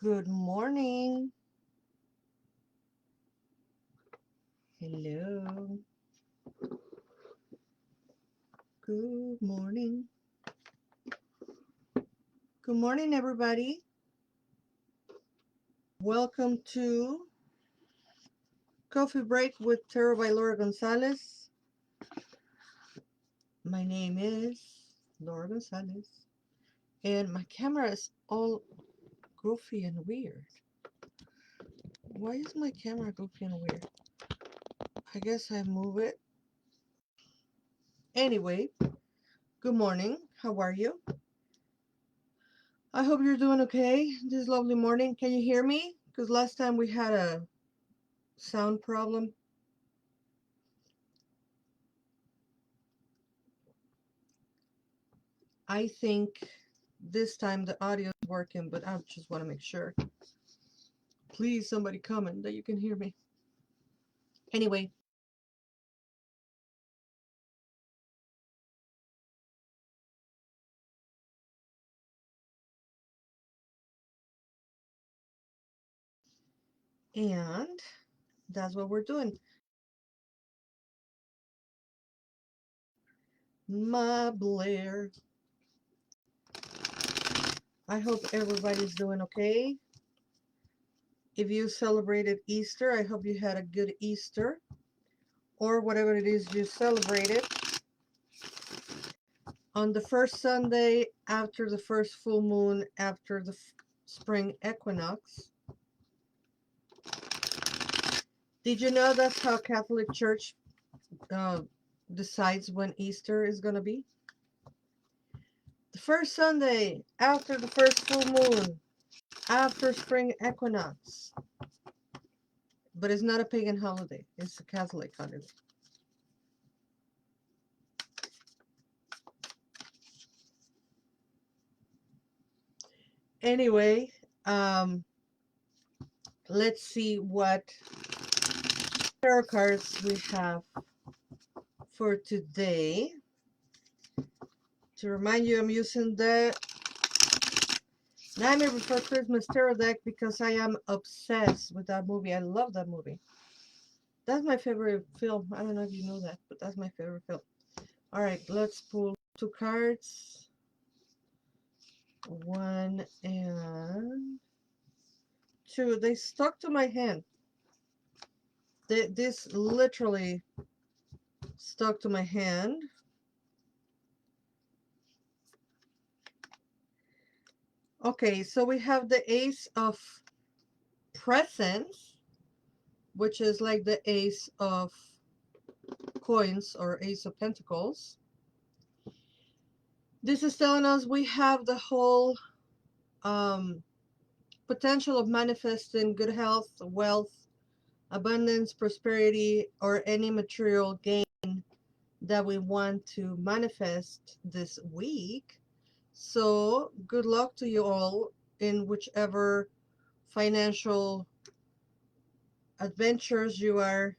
Good morning. Hello. Good morning. Good morning, everybody. Welcome to Coffee Break with Tarot by Laura González. My name is Laura González, and my camera is all goofy and weird. Why is my camera goofy and weird? I guess I move it. Anyway, good morning. How are you? I hope you're doing okay this lovely morning. Can you hear me? Because last time we had a sound problem. I think this time the audio is working, but I just want to make sure. Please, somebody comment that you can hear me. Anyway, and that's what we're doing. My Blair. I hope everybody's doing okay. If you celebrated Easter, I hope you had a good Easter, or whatever it is you celebrated. On the first Sunday after the first full moon after the spring equinox. Did you know that's how Catholic Church decides when Easter is going to be? The first Sunday after the first full moon after spring equinox. But it's not a pagan holiday, it's a Catholic holiday. Anyway, let's see what tarot cards we have for today. To remind you, I'm using the Nightmare Before Christmas tarot deck because I am obsessed with that movie. I love that movie. That's my favorite film. I don't know if you know that, but that's my favorite film. All right, let's pull two cards. One and two. They stuck to my hand. This literally stuck to my hand. Okay, so we have the Ace of Presents, which is like the Ace of Coins or Ace of Pentacles. This is telling us we have the whole potential of manifesting good health, wealth, abundance, prosperity, or any material gain that we want to manifest this week. So good luck to you all in whichever financial adventures you are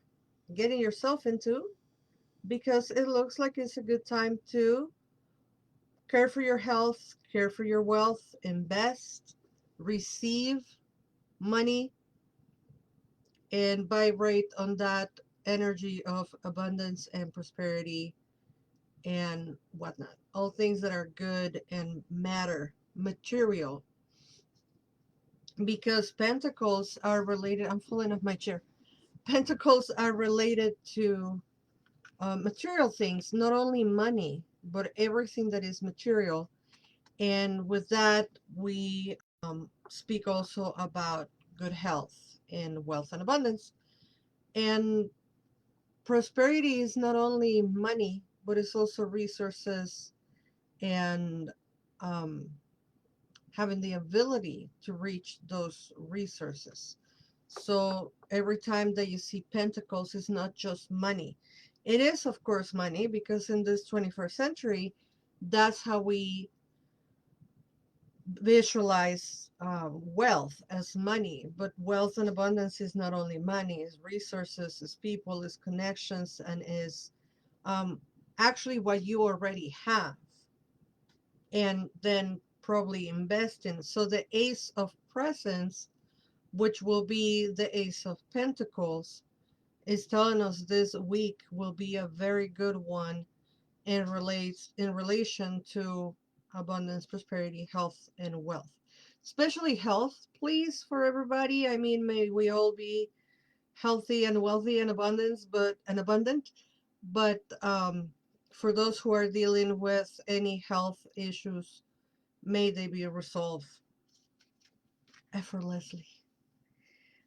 getting yourself into, because it looks like it's a good time to care for your health, care for your wealth, invest, receive money, and vibrate on that energy of abundance and prosperity and whatnot. All things that are good and matter, material. Because pentacles are related, I'm falling off my chair. Pentacles are related to material things, not only money, but everything that is material. And with that, we speak also about good health and wealth and abundance. And prosperity is not only money, but it's also resources and um, having the ability to reach those resources. So every time that you see pentacles, it's not just money. It is, of course, money, because in this 21st century, that's how we visualize wealth as money. But wealth and abundance is not only money, it's resources, it's people, it's connections, and is actually what you already have, and then probably invest in. So the Ace of presence, which will be the Ace of Pentacles, is telling us this week will be a very good one in relation to abundance, prosperity, health, and wealth. Especially health, please, for everybody. I mean, may we all be healthy and wealthy and abundant, but for those who are dealing with any health issues, may they be resolved effortlessly.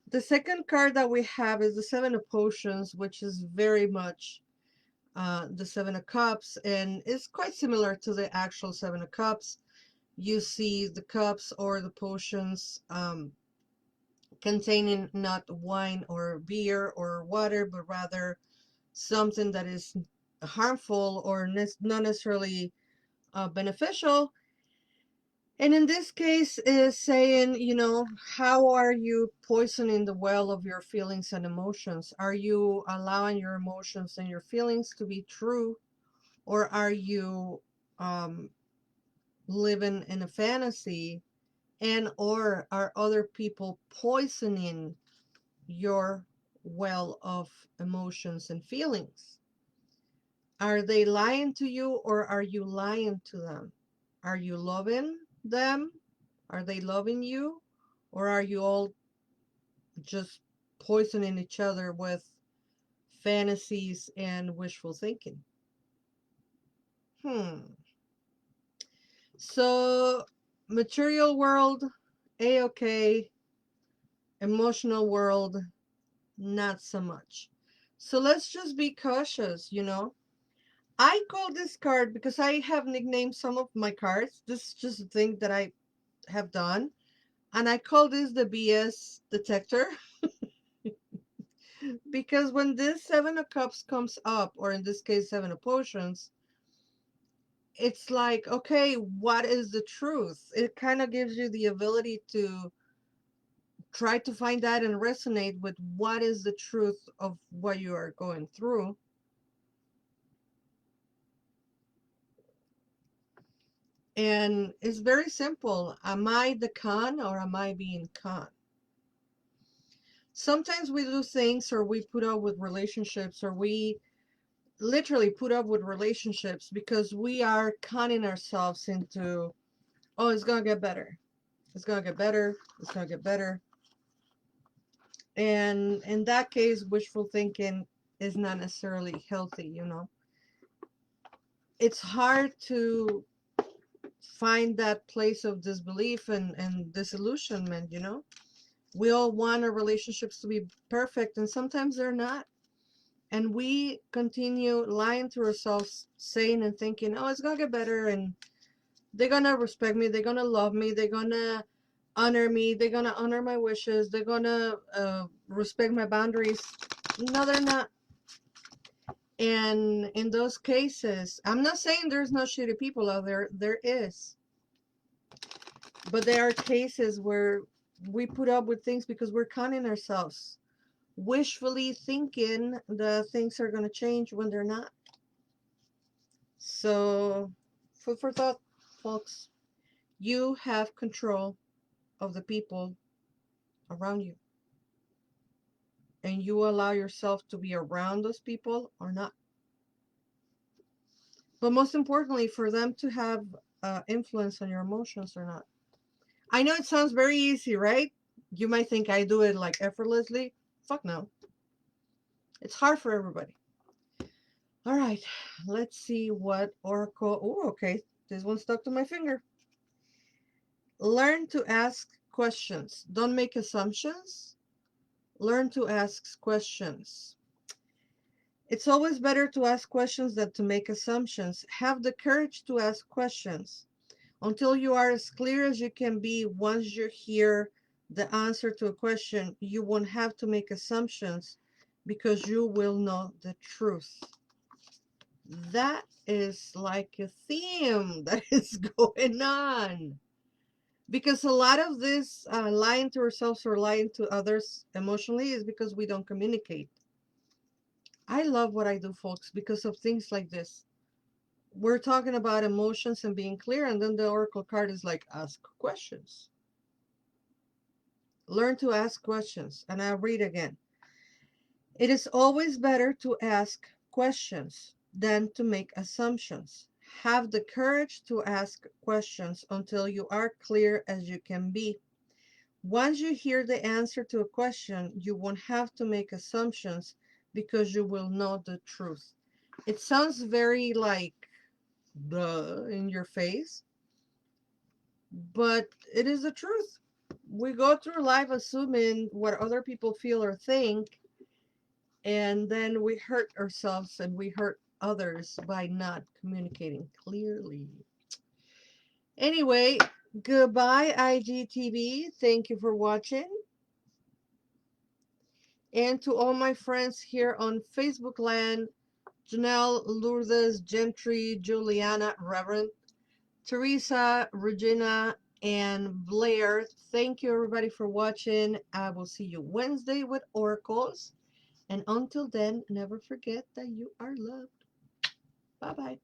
The second card that we have is the Seven of Potions, which is very much the Seven of Cups, and is quite similar to the actual Seven of Cups. You see the cups or the potions containing not wine or beer or water, but rather something that is harmful or not necessarily beneficial. And in this case, is saying, how are you poisoning the well of your feelings and emotions? Are you allowing your emotions and your feelings to be true, or are you um, living in a fantasy, and or are other people poisoning your well of emotions and feelings? Are they lying to you, or are you lying to them? Are you loving them? Are they loving you? Or are you all just poisoning each other with fantasies and wishful thinking? So, material world, a-okay. Emotional world, not so much. So let's just be cautious. I call this card because I have nicknamed some of my cards. This is just a thing that I have done. And I call this the BS detector. Because when this Seven of Cups comes up, or in this case, Seven of Potions, it's like, okay, what is the truth? It kind of gives you the ability to try to find that and resonate with what is the truth of what you are going through. And it's very simple. Am I the con, or am I being con? Sometimes we do things, or we put up with relationships, or we literally put up with relationships because we are conning ourselves into, oh, it's going to get better. It's going to get better. It's going to get better. And in that case, wishful thinking is not necessarily healthy. It's hard to find that place of disbelief and disillusionment. We all want our relationships to be perfect, and sometimes they're not. And we continue lying to ourselves, saying and thinking, oh, it's going to get better, and they're going to respect me, they're going to love me, they're going to honor me, they're going to honor my wishes, they're going to respect my boundaries. No, they're not. And in those cases, I'm not saying there's no shitty people out there. There is. But there are cases where we put up with things because we're conning ourselves, wishfully thinking that things are going to change when they're not. So, food for thought, folks. You have control of the people around you. And you allow yourself to be around those people or not. But most importantly, for them to have influence on your emotions or not. I know it sounds very easy, right? You might think I do it like effortlessly. Fuck no. It's hard for everybody. All right, let's see what Oracle. Oh, okay. This one stuck to my finger. Learn to ask questions. Don't make assumptions. Learn to ask questions. It's always better to ask questions than to make assumptions. Have the courage to ask questions until you are as clear as you can be. Once you hear the answer to a question, you won't have to make assumptions because you will know the truth. That is like a theme that is going on. Because a lot of this lying to ourselves or lying to others emotionally is because we don't communicate. I love what I do, folks, because of things like this. We're talking about emotions and being clear, and then the oracle card is like, ask questions. Learn to ask questions. And I'll read again. It is always better to ask questions than to make assumptions. Have the courage to ask questions until you are clear as you can be. Once you hear the answer to a question, you won't have to make assumptions because you will know the truth. It sounds very like in your face, but it is the truth. We go through life assuming what other people feel or think, and then we hurt ourselves and we hurt others by not communicating clearly. Anyway, goodbye, IGTV. Thank you for watching. And to all my friends here on Facebook land, Janelle, Lourdes, Gentry, Juliana, Reverend, Teresa, Regina, and Blair. Thank you everybody for watching. I will see you Wednesday with oracles. And until then, never forget that you are loved. Bye bye.